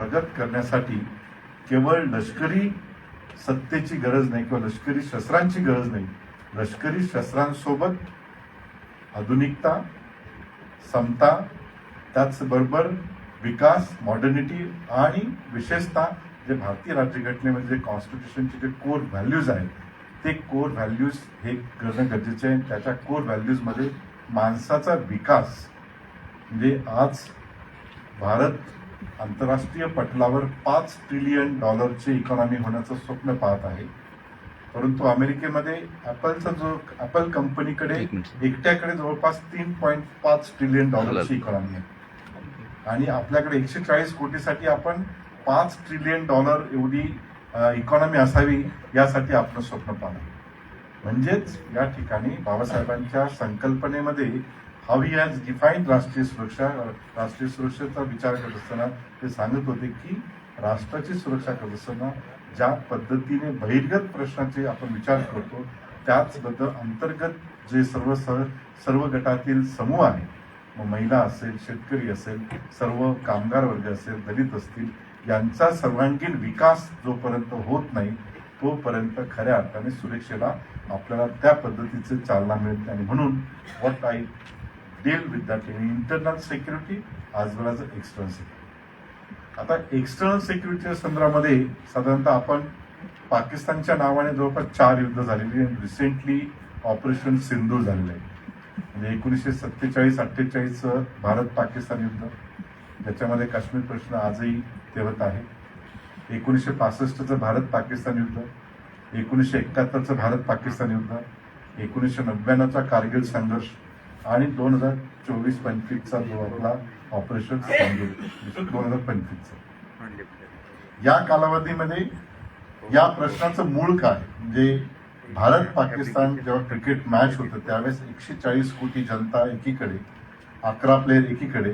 प्रगत करण्यासाठी केवळ लष्करी सत्तेची गरज नाही किंवा लष्करी शस्त्रांची गरज नाही, लष्करी शस्त्रांसोबत आधुनिकता, समता, त्याचबरोबर विकास, मॉडर्निटी आणि विशेषतः जे भारतीय राज्यघटनेमध्ये जे कॉन्स्टिट्यूशनचे जे कोर व्हॅल्यूज आहेत ते कोर व्हॅल्यूज हे करणं गरजेचे आहे. त्याच्या कोर व्हॅल्यूजमध्ये माणसाचा विकास, म्हणजे आज भारत आंतरराष्ट्रीय पटलावर $5 ट्रिलियन इकॉनॉमी होण्याचं स्वप्न पाहत आहे, परंतु अमेरिकेमध्ये ॲपल कंपनीकडे एकट्याकडे जवळपास $3.5 ट्रिलियन इकॉनॉमी आहे आणि आपल्याकडे 140 कोटीसाठी आपण $5 ट्रिलियन एवढी इकॉनॉमी असावी यासाठी आपण स्वप्न पाहतो. म्हणजेच या ठिकाणी बाबासाहेबांच्या संकल्पनेमध्ये हाऊ ही हॅज डिफाईन्ड राष्ट्रीय सुरक्षेचा विचार करत असताना ते सांगत होते की राष्ट्राची सुरक्षा करत असताना ज्या पद्धतीने बहिर्गत प्रश्नाचे आपण विचार करतो त्याचबद्दल अंतर्गत जे सर्व गटातील समूह आहे, मग महिला असेल, शेतकरी असेल, सर्व कामगार वर्ग असेल, दलित असतील, यांचा सर्वांगीण विकास जोपर्यंत होत नाही तोपर्यंत खऱ्या अर्थाने सुरक्षेला आपल्याला त्या पद्धतीचे चालना मिळते. आणि म्हणून what I deal with that in internal security as well as external security. आता एक्सटर्नल सिक्युरिटीच्या संदर्भामध्ये साधारणतः आपण पाकिस्तानच्या नावाने जवळपास 4 युद्ध झालेली आणि रिसेंटली ऑपरेशन सिंधूर झालेलं आहे. म्हणजे 1947-48 भारत पाकिस्तान युद्ध, ज्याच्यामध्ये काश्मीर प्रश्न आजही तेवत आहे. 1965 भारत पाकिस्तान युद्ध, 1971 भारत पाकिस्तान युद्ध, 1999 कारगिल संघर्ष आणि 2024-25 जो आपला ऑपरेशन सिंधूर 2025. या कालावधीमध्ये या प्रश्नाचं मूळ काय, म्हणजे भारत पाकिस्तान जेव्हा क्रिकेट मॅच होतं त्यावेळेस 140 कोटी जनता एकीकडे, 11 प्लेयर एकीकडे,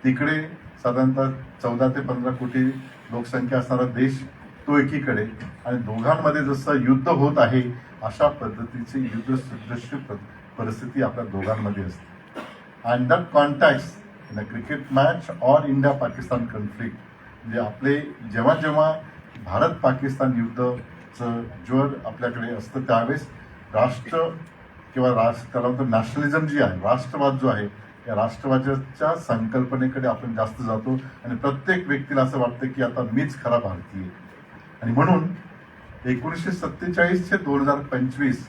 तिकडे साधारणतः 14 ते 15 कोटी लोकसंख्या असणारा देश तो एकीकडे, आणि दोघांमध्ये जसं युद्ध होत आहे अशा पद्धतीची युद्ध सदृश्य परिस्थिती आपल्या दोघांमध्ये असते. And that contact in a cricket match or India Pakistan conflict, म्हणजे आपले जेव्हा जेव्हा भारत पाकिस्तान युद्धचं ज्वर आपल्याकडे असतं त्यावेळेस राष्ट्र किंवा त्याला म्हणतो नॅशनलिझम जी आहे, राष्ट्रवाद जो आहे, या राष्ट्रवादाच्या संकल्पनेकडे आपण जास्त जातो आणि प्रत्येक व्यक्तीला असं वाटतं की आता मीच खरा भारतीय. आणि म्हणून 1947 ते 2025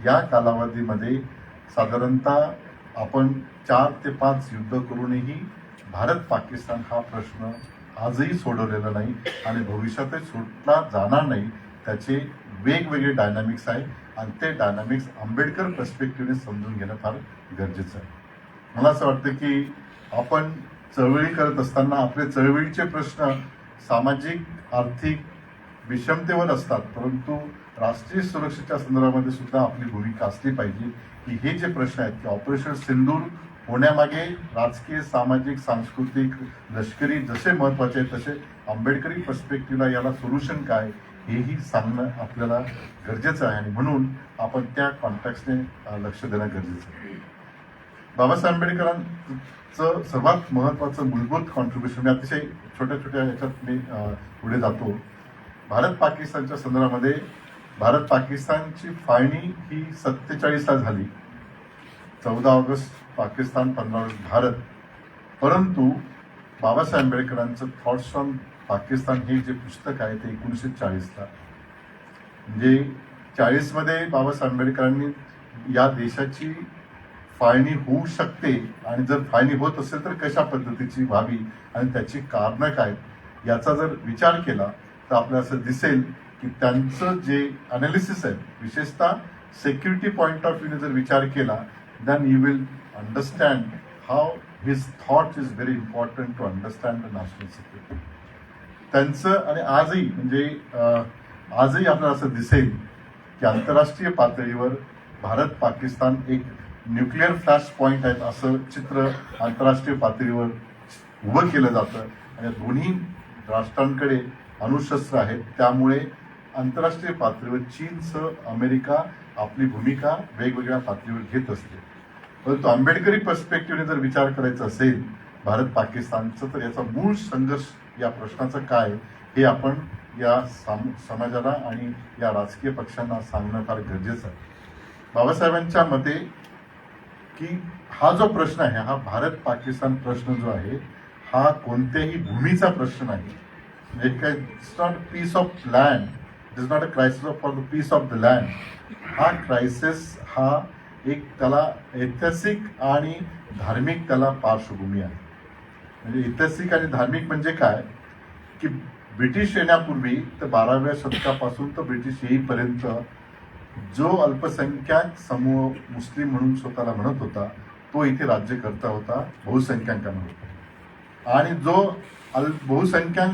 या कालावधीमध्ये साधारणतः आपण 4 ते 5 युद्ध करूनही भारत पाकिस्तान हा प्रश्न आजही सोडवलेला नाही आणि भविष्यातही सुटला जाणार नाही. त्याचे वेगवेगळे डायनामिक्स आहे आणि ते डायनामिक्स आंबेडकर पर्स्पेक्टिव्हने समजून घेणं फार गरजेचं आहे. मला असं वाटतं की आपण चळवळी करत असताना आपले चळवळीचे प्रश्न सामाजिक आर्थिक विषमतेवर असतात, परंतु राष्ट्रीय सुरक्षेच्या संदर्भामध्ये सुद्धा आपली भूमिका असली पाहिजे की हे जे प्रश्न आहेत की ऑपरेशन सिंधूर होण्यामागे राजकीय, सामाजिक, सांस्कृतिक, लष्करी जसे महत्त्वाचे आहेत तसे आंबेडकरी पर्स्पेक्टिव्हला याला सोल्युशन काय हेही सांगणं आपल्याला गरजेचं आहे आणि म्हणून आपण त्या कॉन्टॅक्टने लक्ष देणं गरजेचं आहे. बाबासाहेब आंबेडकरांचं सर्वात महत्त्वाचं मूलभूत कॉन्ट्रीब्युशन, मी अतिशय छोट्या छोट्या ह्याच्यात मी पुढे जातो. भारत पाकिस्तानच्या संदर्भामध्ये भारत पाकिस्तानची फाळणी ही 47ला झाली, 14 ऑगस्ट पाकिस्तान, 15 ऑगस्ट भारत. परंतु बाबासाहेब आंबेडकरांचं थॉट्स ऑन पाकिस्तान हे जे पुस्तक आहे ते 1940ला, म्हणजे 40मध्ये बाबासाहेब आंबेडकरांनी या देशाची फाळणी होऊ शकते आणि जर फाळणी होत असेल तर कशा पद्धतीची व्हावी आणि त्याची कारणं काय याचा जर विचार केला तर आपल्याला असं दिसेल की त्यांचं जे अनालिसिस आहे, विशेषतः सिक्युरिटी पॉईंट ऑफ व्ह्यूने जर विचार केला then you will understand how his thought is very important to understand the national security. त्यांचं आणि आजही म्हणजे आजही आपल्याला असं दिसेल की आंतरराष्ट्रीय पातळीवर भारत पाकिस्तान एक न्यूक्लिअर फ्लॅश पॉईंट आहेत असं चित्र आंतरराष्ट्रीय पातळीवर उभं केलं जातं आणि दोन्ही राष्ट्रांकडे अणुशस्त्र आहेत. त्यामुळे आंतरराष्ट्रीय पातळीवर चीनसह अमेरिका आपली भूमिका वेगवेगळ्या पातळीवर घेत असते. परंतु आंबेडकरी पर्स्पेक्टिव्हने जर विचार करायचा असेल भारत पाकिस्तानचं तर याचा मूळ संघर्ष या प्रश्नाचं काय हे आपण या समाजाला आणि या राजकीय पक्षांना सांगणं फार गरजेचं आहे. बाबासाहेबांच्या मते की हा जो प्रश्न आहे, हा भारत पाकिस्तान प्रश्न जो आहे, हा कोणत्याही भूमीचा प्रश्न नाही. म्हणजे काय, it's not piece of land, it is not a crisis for the piece of the land. हा क्रायसिस हा एक त्याला ऐतिहासिक आणि धार्मिक त्याला पार्श्वभूमी आहे. म्हणजे ऐतिहासिक आणि धार्मिक म्हणजे काय की ब्रिटिश येण्यापूर्वी तर 12व्या शतकापासून तर ब्रिटिश येईपर्यंत जो अल्पसंख्याक समूह मुस्लिम म्हणून स्वतःला म्हणत होता तो इथे राज्य करता होता बहुसंख्याकांवर. आणि जो बहुसंख्याक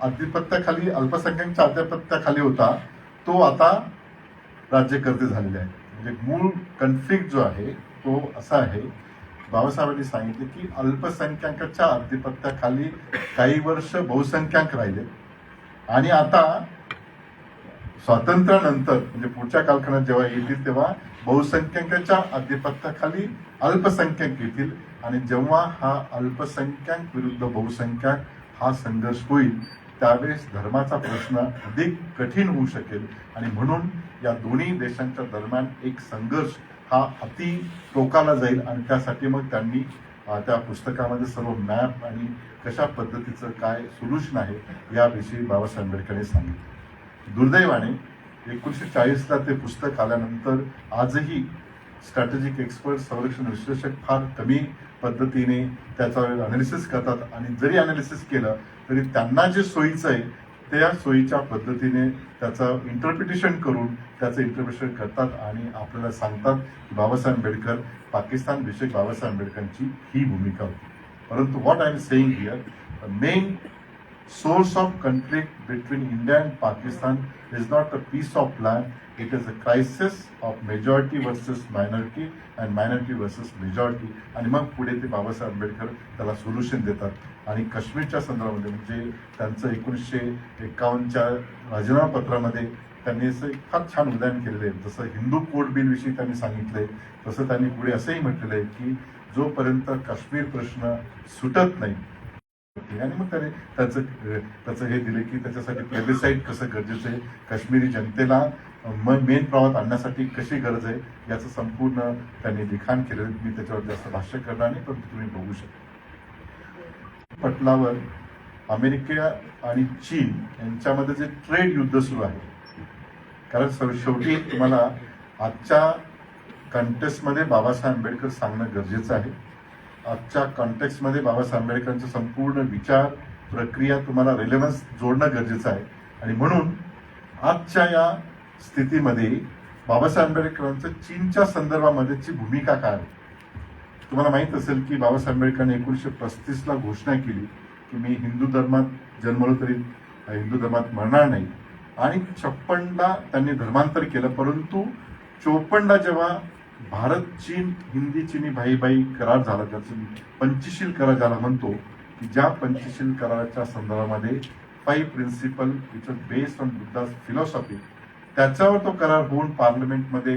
आधिपत्याखाली, अल्पसंख्याकांच्या आधिपत्याखाली होता तो आता राज्यकर्ते झालेले आहेत. म्हणजे मूळ कन्फ्लिक्ट जो आहे तो असा आहे, बाबासाहेबांनी सांगितले की अल्पसंख्याकाच्या आधिपत्याखाली काही वर्ष बहुसंख्याक राहिले आणि आता स्वातंत्र्यानंतर म्हणजे पुढच्या कालखंडात जेव्हा येतील तेव्हा बहुसंख्याकाच्या आधिपत्याखाली अल्पसंख्याक येतील. आणि जेव्हा हा अल्पसंख्याक विरुद्ध बहुसंख्याक हा संघर्ष होईल त्यावेळेस धर्माचा प्रश्न अधिक कठीण होऊ शकेल. आणि म्हणून या दोन्ही देशांच्या दरम्यान एक संघर्ष हा अति टोकाला जाईल. आणि त्यासाठी मग त्यांनी त्या पुस्तकामध्ये सर्व मॅप आणि कशा पद्धतीचं काय सोल्युशन आहे याविषयी बाबासाहेब आंबेडकरांनी सांगितलं. दुर्दैवाने 1940ला ते पुस्तक आल्यानंतर आजही स्ट्रॅटेजिक एक्सपर्ट, संरक्षण विश्लेषक फार कमी पद्धतीने त्याच्यावर अनालिसिस करतात. आणि जरी अनालिसिस केलं तरी त्यांना जे सोयीचं आहे त्या सोयीच्या पद्धतीने त्याचं इंटरप्रिटेशन करून त्याचं इंटरप्रिटेशन करतात आणि आपल्याला सांगतात की बाबासाहेब आंबेडकर, पाकिस्तान विषयक बाबासाहेब आंबेडकरांची ही भूमिका होती. परंतु what I am saying here, the main source of conflict between India and Pakistan is not a piece of land, it is a crisis of majority versus minority and minority versus majority. आणि मग पुढे ते बाबासाहेब आंबेडकर त्याला solution देतात. आणि काश्मीरच्या संदर्भामध्ये म्हणजे त्यांचं 1951च्या राजीनामा पत्रामध्ये त्यांनी असं एक फार छान उदाहरण केलेलं आहे. जसं हिंदू कोड बिल विषयी त्यांनी सांगितलंय तसं त्यांनी पुढे असंही म्हटलेलं आहे की जोपर्यंत काश्मीर प्रश्न सुटत नाही आणि मग त्याचं हे दिले की त्याच्यासाठी प्लेबिसाईड कसं गरजेचं आहे, काश्मीरी जनतेला मेन प्रवाहात आणण्यासाठी कशी गरज आहे याचं संपूर्ण त्यांनी लिखाण केलेलं. मी त्याच्यावर जास्त भाष्य करणार नाही पण तुम्ही बघू शकता. पटलावर अमेरिका आणि चीन यांच्यामध्ये जे ट्रेड युद्ध सुरू आहे, कारण शेवटी तुम्हाला आजच्या कॉन्टेक्स्टमध्ये बाबासाहेब आंबेडकर सांगणं गरजेचं आहे. आजच्या कॉन्टेक्स्टमध्ये बाबासाहेब आंबेडकरांचं संपूर्ण विचार प्रक्रिया तुम्हाला रेलेव्हन्स जोडणं गरजेचं आहे. आणि म्हणून आजच्या या स्थितीमध्ये बाबासाहेब आंबेडकरांचं चीनच्या संदर्भामध्येची भूमिका काय आहे. तुम्हाला माहीत असेल की बाबासाहेब आंबेडकरांनी 1935ला घोषणा केली की मी हिंदू धर्मात जन्मलो तरी हिंदू धर्मात मरणार नाही. आणि 56ला त्यांनी धर्मांतर केलं. परंतु 54ला जेव्हा भारत चीन हिंदी चीनी भाई भाई करार झाला, त्याचं पंचशील करार ज्याला म्हणतो, की ज्या पंचशील कराराच्या संदर्भामध्ये 5 principle which was based on Buddha's philosophy त्याच्यावर तो करार होऊन पार्लमेंटमध्ये